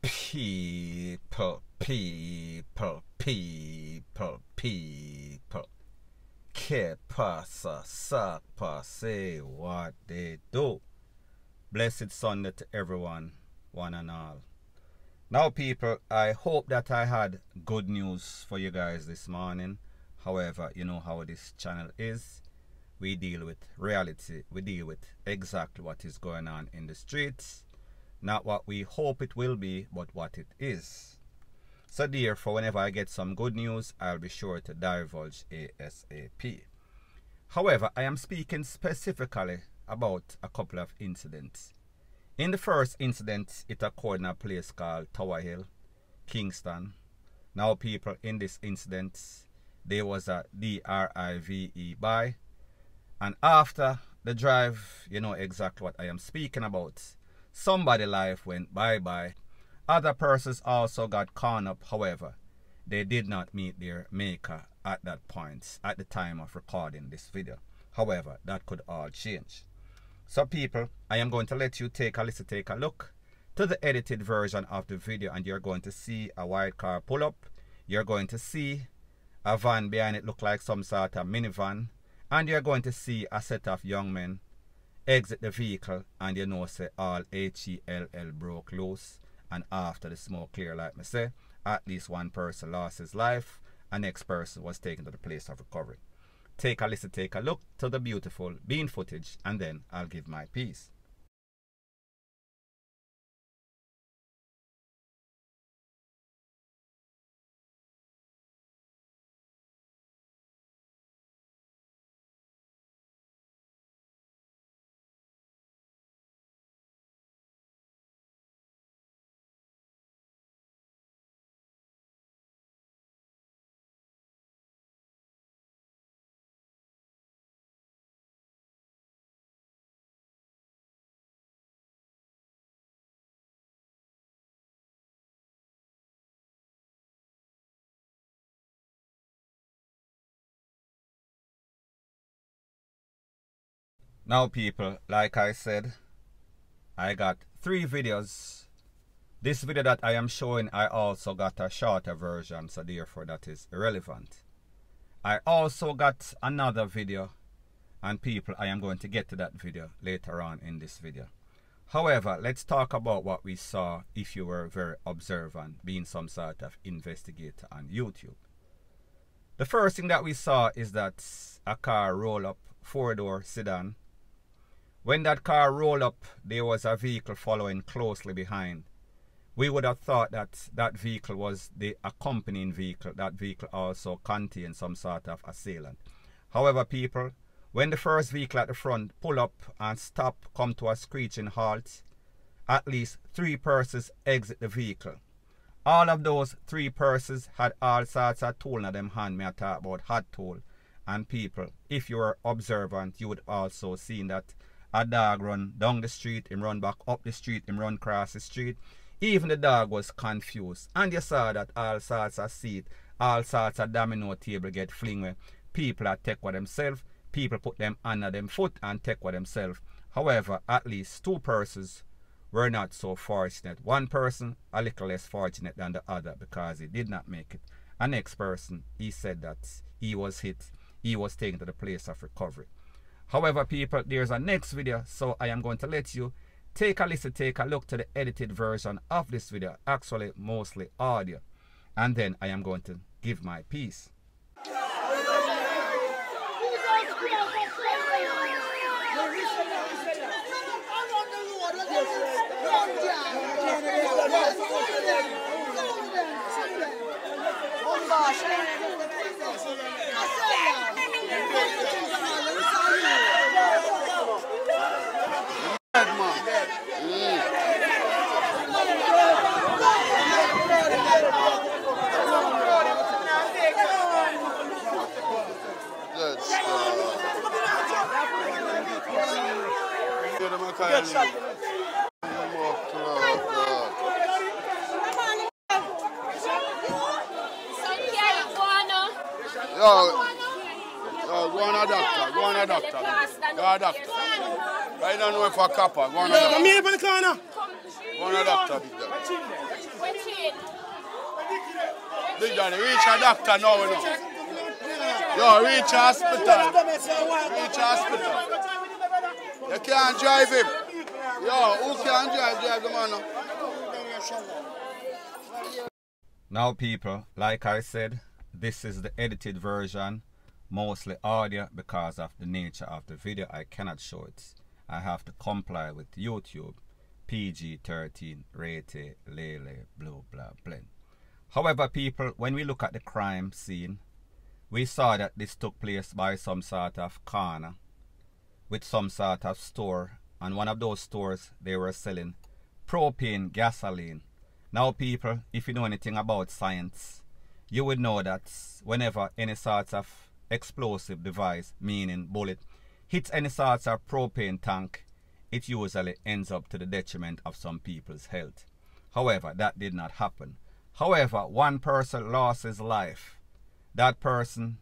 People. Que pasa, sapa, say what they do. Blessed Sunday to everyone, one and all. Now people, I hope that I had good news for you guys this morning. However, you know how this channel is. We deal with reality. We deal with exactly what is going on in the streets. Not what we hope it will be, but what it is. So therefore, whenever I get some good news, I'll be sure to divulge ASAP. However, I am speaking specifically about a couple of incidents. In the first incident, it occurred in a place called Tower Hill, Kingston. Now people, in this incident, there was a V3-BY. And after the drive, you know exactly what I am speaking about. Somebody's life went bye-bye. Other persons also got caught up. However, they did not meet their maker at that point, at the time of recording this video. However, that could all change. So people, I am going to let you take a look to the edited version of the video, and you're going to see a white car pull up. You're going to see a van behind it look like some sort of minivan, and you're going to see a set of young men exit the vehicle, and you know say all HELL broke loose. And after the smoke clear, like me say, at least one person lost his life, and next person was taken to the place of recovery. Take a look to the beautiful bean footage, and then I'll give my piece. Now people, like I said, I got 3 videos. This video that I am showing, I also got a shorter version, so therefore that is irrelevant. I also got another video, and people, I am going to get to that video later on in this video. However, let's talk about what we saw if you were very observant, being some sort of investigator on YouTube. The first thing that we saw is that a car rolled up, 4-door sedan. When that car rolled up, there was a vehicle following closely behind. We would have thought that that vehicle was the accompanying vehicle. That vehicle also contained some sort of assailant. However, people, when the first vehicle at the front pull up and stop, come to a screeching halt, at least 3 persons exit the vehicle. All of those 3 persons had all sorts of tools in them hand. Me I talk about hot tool. And people, if you were observant, you would also see that a dog run down the street, him run back up the street, him run across the street. Even the dog was confused. And you saw that all sorts of seat, all sorts of domino table get fling where people are take with themselves. People put them under them foot and take with themselves. However, at least 2 persons were not so fortunate. One person a little less fortunate than the other because he did not make it. The next person, he said that he was hit. He was taken to the place of recovery. However, people, there's a next video, so I am going to let you take a look to the edited version of this video, actually mostly audio, and then I am going to give my piece. Go on a doctor. Go on a doctor. I don't know if a copper. Go on a doctor. Go on a doctor. Big Daddy, reach a doctor now, you know. Yo, reach a hospital. Reach a hospital. You can't drive him. Yo, who can drive the man? Now people, like I said, this is the edited version, mostly audio because of the nature of the video. I cannot show it. I have to comply with YouTube, PG-13, rated, lele, blue, blah, blend. However people, when we look at the crime scene, we saw that this took place by some sort of corner with some sort of store, and one of those stores they were selling propane gasoline. Now people, if you know anything about science, you would know that whenever any sort of explosive device, meaning bullet, hits any sort of propane tank, it usually ends up to the detriment of some people's health. However, that did not happen. However, one person lost his life. That person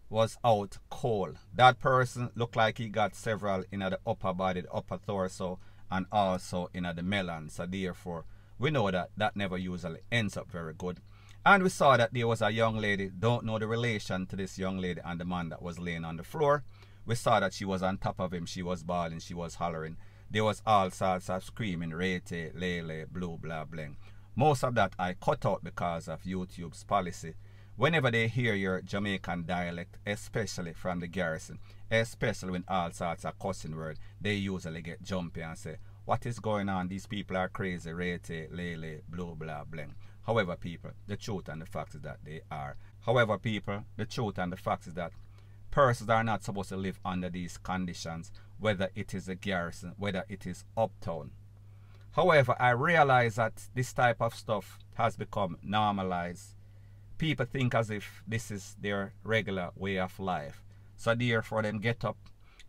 was out cold. That person looked like he got several in the upper body, the upper torso, and also in the melon. So therefore, we know that that never usually ends up very good. And we saw that there was a young lady, don't know the relation to this young lady and the man that was laying on the floor. We saw that she was on top of him, she was bawling, she was hollering. There was all sorts of screaming, rete, lele, blue, blah, bling. Most of that I cut out because of YouTube's policy. Whenever they hear your Jamaican dialect, especially from the garrison, especially with all sorts of cussing words, they usually get jumpy and say, what is going on? These people are crazy, rete, lele, blue, blah, bling. However, people, the truth and the fact is that they are. However, people, the truth and the fact is that persons are not supposed to live under these conditions, whether it is a garrison, whether it is uptown. However, I realize that this type of stuff has become normalized. People think as if this is their regular way of life. So therefore, them get up.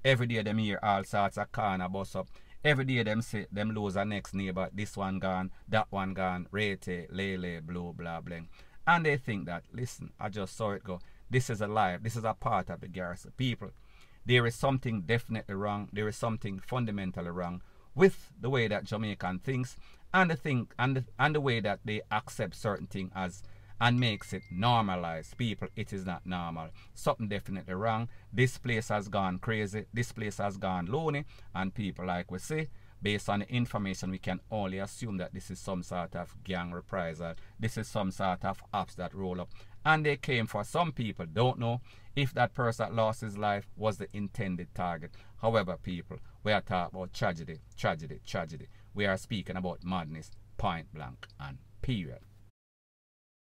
Every day them hear all sorts of corner bus up. Every day them say them lose a next neighbor. This one gone, that one gone, rete, lele, blue, blah, bling. And they think that, listen, I just saw it go. This is a life. This is a part of the garrison. People, there is something definitely wrong. There is something fundamentally wrong with the way that Jamaican thinks and the way that they accept certain things as and makes it normalized. People, it is not normal. Something definitely wrong. This place has gone crazy. This place has gone loony. And people, like we say, based on the information, we can only assume that this is some sort of gang reprisal. This is some sort of ops that roll up. And they came for some people. Don't know if that person that lost his life was the intended target. However, people, we are talking about tragedy, tragedy, tragedy. We are speaking about madness, point blank and period.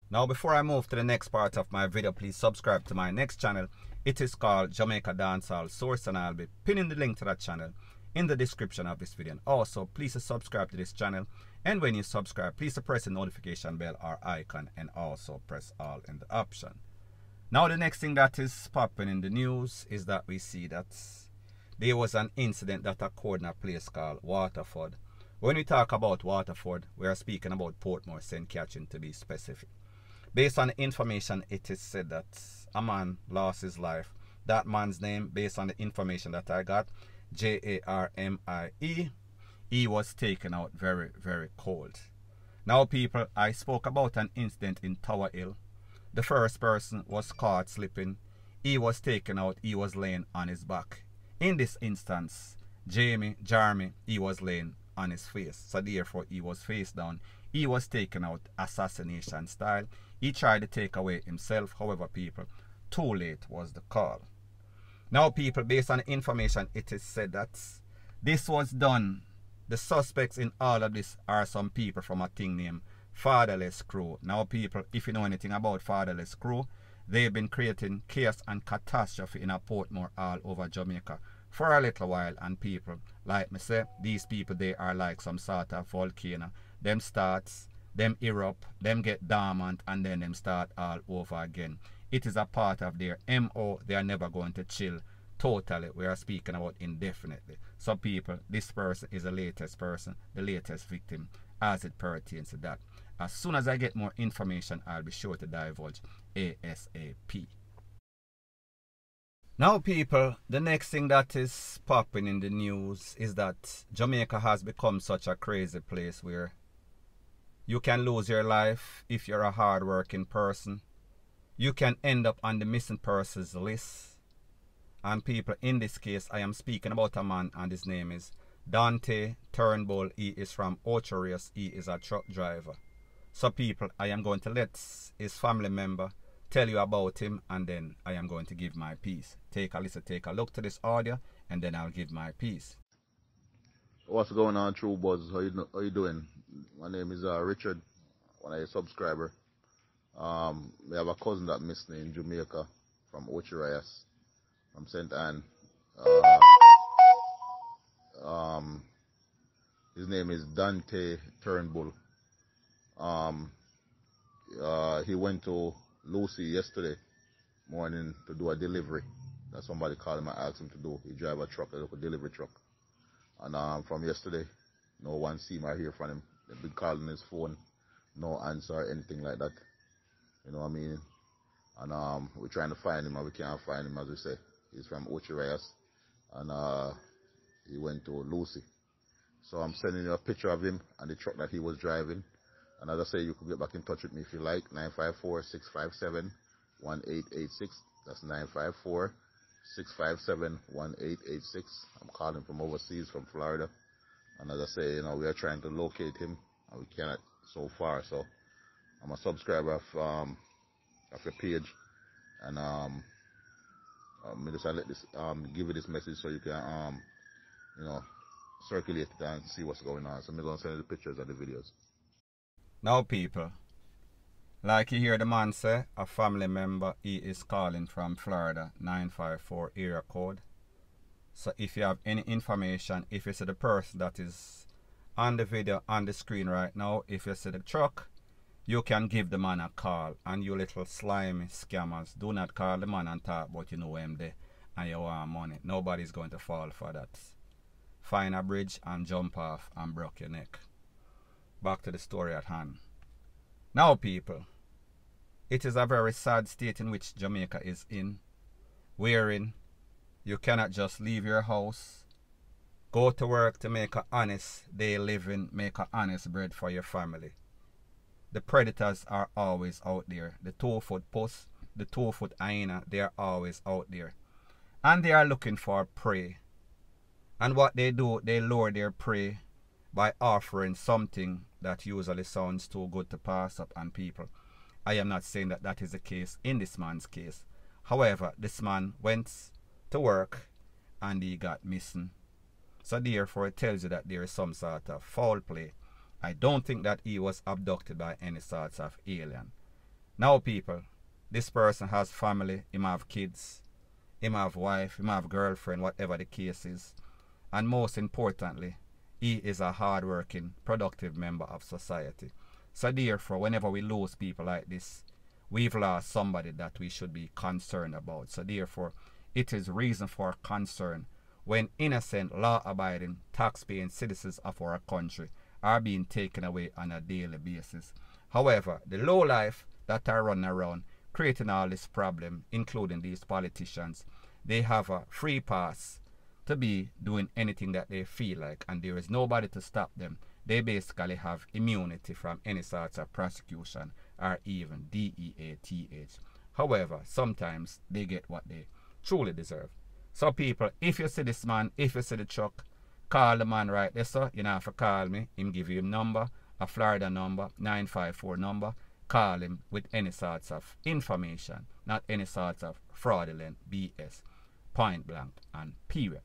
Now, before I move to the next part of my video, please subscribe to my next channel. It is called Jamaica Dancehall Source, and I'll be pinning the link to that channel in the description of this video. And also, please subscribe to this channel. And when you subscribe, please press the notification bell or icon and also press all in the option. Now, the next thing that is popping in the news is that we see that there was an incident that occurred in a place called Waterford. When we talk about Waterford, we are speaking about Portmore, St. Catherine to be specific. Based on the information, it is said that a man lost his life. That man's name, based on the information that I got, J-A-R-M-I-E, he was taken out very, very cold. Now people, I spoke about an incident in Tower Hill. The first person was caught slipping. He was taken out, he was laying on his back. In this instance, Jeremy, he was laying on his face. So therefore, he was face down. He was taken out assassination style. He tried to take away himself. However, people, too late was the call. Now, people, based on the information, it is said that this was done. The suspects in all of this are some people from a thing named Fatherless Crew. Now, people, if you know anything about Fatherless Crew, they've been creating chaos and catastrophe in a Portmore all over Jamaica for a little while. And people, like me say, these people, they are like some sort of volcano. Them starts, them erupt, them get dormant, and then them start all over again. It is a part of their MO. They are never going to chill totally. We are speaking about indefinitely. So people, this person is the latest person, the latest victim as it pertains to that. As soon as I get more information, I'll be sure to divulge ASAP. Now people, the next thing that is popping in the news is that Jamaica has become such a crazy place where You can lose your life if you're a hard-working person. You can end up on the missing persons list. And people, in this case, I am speaking about a man, and his name is Dante Turnbull. He is from H00T. He is a truck driver. So people, I am going to let his family member tell you about him, and then I am going to give my piece. Take a listen, take a look to this audio, and then I'll give my piece. What's going on, True Buzz? How you doing? My name is Richard, one of your subscriber. We have a cousin that missed me in Jamaica from H00T, from St. Anne. His name is Dante Turnbull. He went to Lucy yesterday morning to do a delivery that somebody called him and asked him to do. He drive a truck, a local delivery truck. And from yesterday, no one see him or hear from him. They've been calling his phone, no answer or anything like that. You know what I mean? And we're trying to find him and we can't find him, as we say. He's from H00T, and he went to Lucy. So I'm sending you a picture of him and the truck that he was driving. And as I say, you can get back in touch with me if you like. 954-657-1886. That's 954-657-1886. I'm calling from overseas, from Florida. And as I say, you know, we are trying to locate him, and we cannot so far. So I'm a subscriber of your page, and I'm just let this give you this message so you can you know, circulate it and see what's going on. So I'm gonna send you the pictures of the videos. Now people, like you hear the man say, a family member, he is calling from Florida, 954 area code. So if you have any information, if you see the person that is on the video on the screen right now, if you see the truck, you can give the man a call. And you little slimy scammers, do not call the man and talk about you know him there and you want money. Nobody's going to fall for that. Find a bridge and jump off and break your neck. Back to the story at hand. Now people, it is a very sad state in which Jamaica is in, wherein you cannot just leave your house, go to work to make an honest day living, make an honest bread for your family. The predators are always out there. The 2-foot puss, the 2-foot hyena, they are always out there. And they are looking for prey. And what they do, they lure their prey by offering something that usually sounds too good to pass up on people. I am not saying that that is the case in this man's case. However, this man went to work and he got missing. So therefore it tells you that there is some sort of foul play. I don't think that he was abducted by any sorts of alien. Now people, this person has family, he might have kids, he might have wife, he might have girlfriend, whatever the case is. And most importantly, he is a hard-working, productive member of society. So therefore, whenever we lose people like this, we've lost somebody that we should be concerned about. So therefore, it is reason for concern when innocent, law-abiding, tax-paying citizens of our country are being taken away on a daily basis. However, the lowlife that are running around, creating all this problem, including these politicians, they have a free pass to be doing anything that they feel like, and there is nobody to stop them. They basically have immunity from any sorts of prosecution or even DEATH. However, sometimes they get what they truly deserve. So people, if you see this man, if you see the truck, call the man right there, so you know have to call me. Him give you a number, a Florida number, 954 number. Call him with any sorts of information, not any sorts of fraudulent BS. Point blank and period.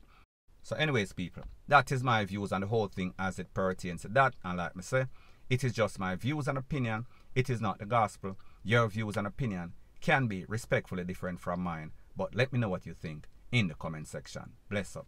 So anyways people, that is my views on the whole thing as it pertains to that. And like me say, it is just my views and opinion. It is not the gospel. Your views and opinion can be respectfully different from mine. But let me know what you think in the comment section. Bless up.